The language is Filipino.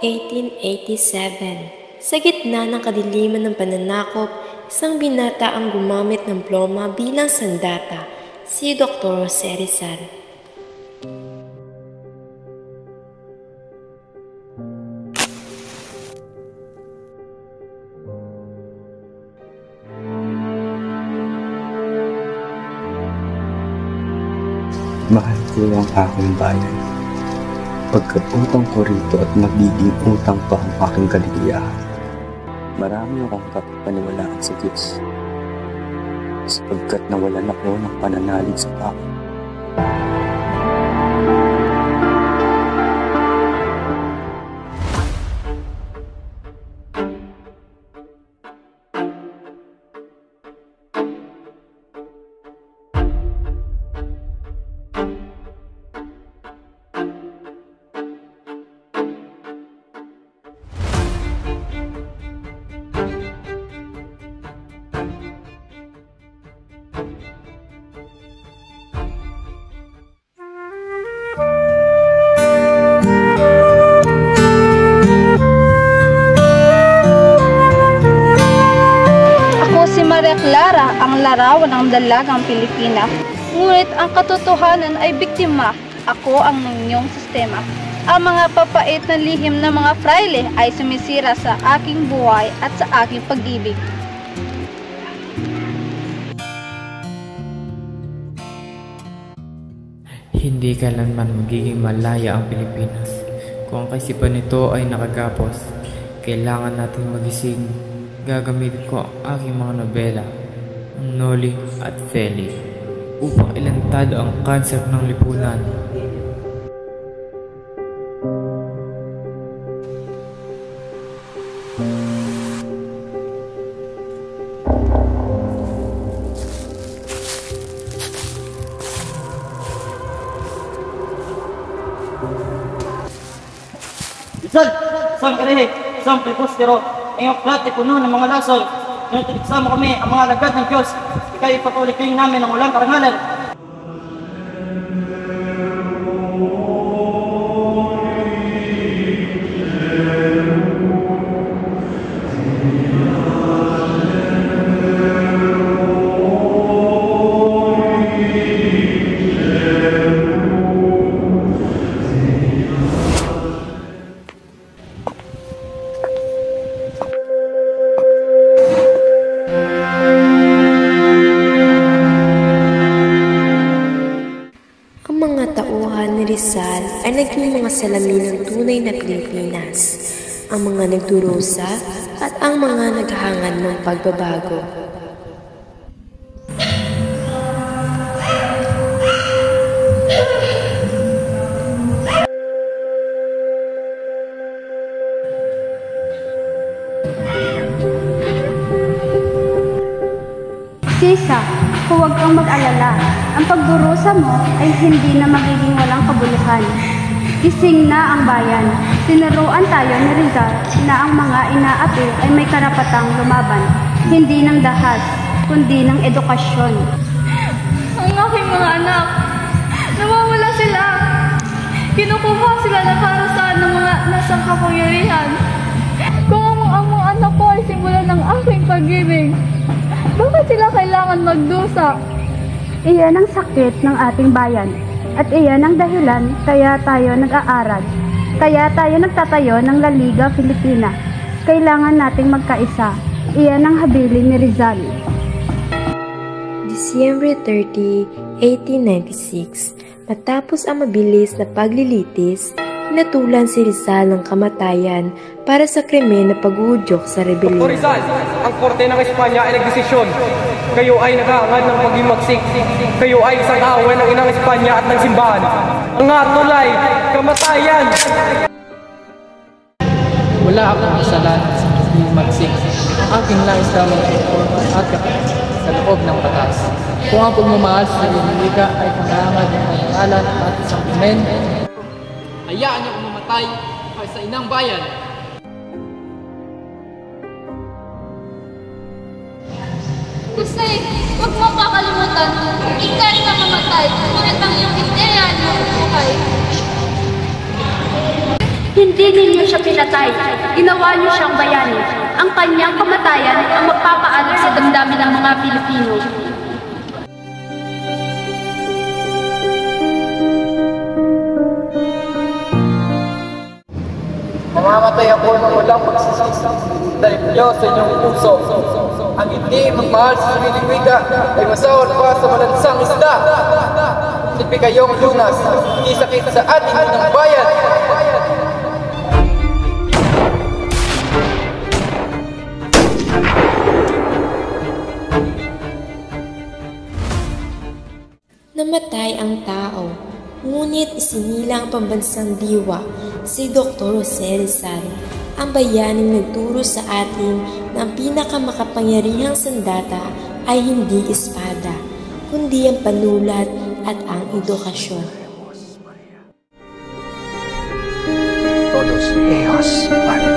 1887, sa gitna ng kadiliman ng pananakop, isang binata ang gumamit ng ploma bilang sandata, si Dr. Jose Rizal. Mahal ko ang aking bayan, pagkat utang ko rito at magiging utang pa ang aking kaligayahan. Marami akong kapaniwalaan sa Diyos, sapagkat nawalan ako ng pananalig sa tao. Maria Clara ang larawan ng dalagang Pilipina. Ngunit ang katotohanan ay biktima. Ako ang inyong sistema. Ang mga papait na lihim ng mga fraile ay sumisira sa aking buhay at sa aking pag-ibig. Hindi kailanman magiging malaya ang Pilipinas. Kung ang kaisipan nito ay nakagapos, kailangan natin magising. Gagamitin ko ang aking mga nobela, ang Noli at Feli, upang ilantad ang kanser ng lipunan. Rizal! Isang karihe! Isang prepostero! Ngayong plate puno ng mga lasol. Ngunit nagsama kami ang mga alagad ng Diyos. Ika'y ipatuloy namin ng walang karangalan. Rizal ay naging mga salamin ng tunay na Pilipinas, ang mga nagdurusa at ang mga naghangad ng pagbabago. Sisa, huwag kang mag-alala. Ang pagdurusa mo ay hindi na magiging walang kabuluhan. Gising na ang bayan. Tinuruan tayo ni Rizal na ang mga inaapi ay may karapatang lumaban. Hindi ng dahas, kundi ng edukasyon. Ang aking mga anak, nawawala sila. Kinukuha sila na para saan ng mga nasang kapangyarihan. Kung ang mga anak ko ay simula ng aking pag-ibig, bakit sila kailangan magdusa? Iyan ang sakit ng ating bayan. At iyan ang dahilan kaya tayo nag-aaral. Kaya tayo nagtatayo ng La Liga Filipina. Kailangan nating magkaisa. Iyan ang habilin ni Rizal. Disyembre 30, 1896, matapos ang mabilis na paglilitis, hinatulan si Rizal ng kamatayan para sa krimen na pag-uudyok sa rebellion. Dr. Rizal, ang korte ng Espanya ay nagdesisyon. Kayo ay naghahangad ng paghimagsik. Kayo ay isang kaaway ng inang Espanya at ng simbahan. Ang atulay, kamatayan! Wala akong kasalanan sa paghimagsik. Ang aking nais lamang at sa loob ng batas. Kung ang pagmamahal sa Liga ay pangangad ng pangalan at isang krimen, hayaan niyo kung mamatay para sa inang bayan. Jose, huwag mo kakalimutan. Ikay na mamatay, ngunit ang iyong ideya ay mabubuhay. Hindi ninyo siya pinatay. Ginawa niyo siyang bayani. Ang kanyang kamatayan ang magpapaalam sa damdamin ng mga Pilipino. Mamamatay ako ng walang pagsisisi dahil Diyos sa inyong puso. Ang hindi magmahal sa sariling wika ay masawar pa sa malansang isda. Sipi kayong lunas, hindi sakit sa ating ng bayan. Namatay ang tao, ngunit isinilang pambansang diwa si Dr. Jose Rizal, ang bayaning nagturo sa atin na ang pinakamakapangyarihang sandata ay hindi espada, kundi ang panulat at ang edukasyon. Todos ellos van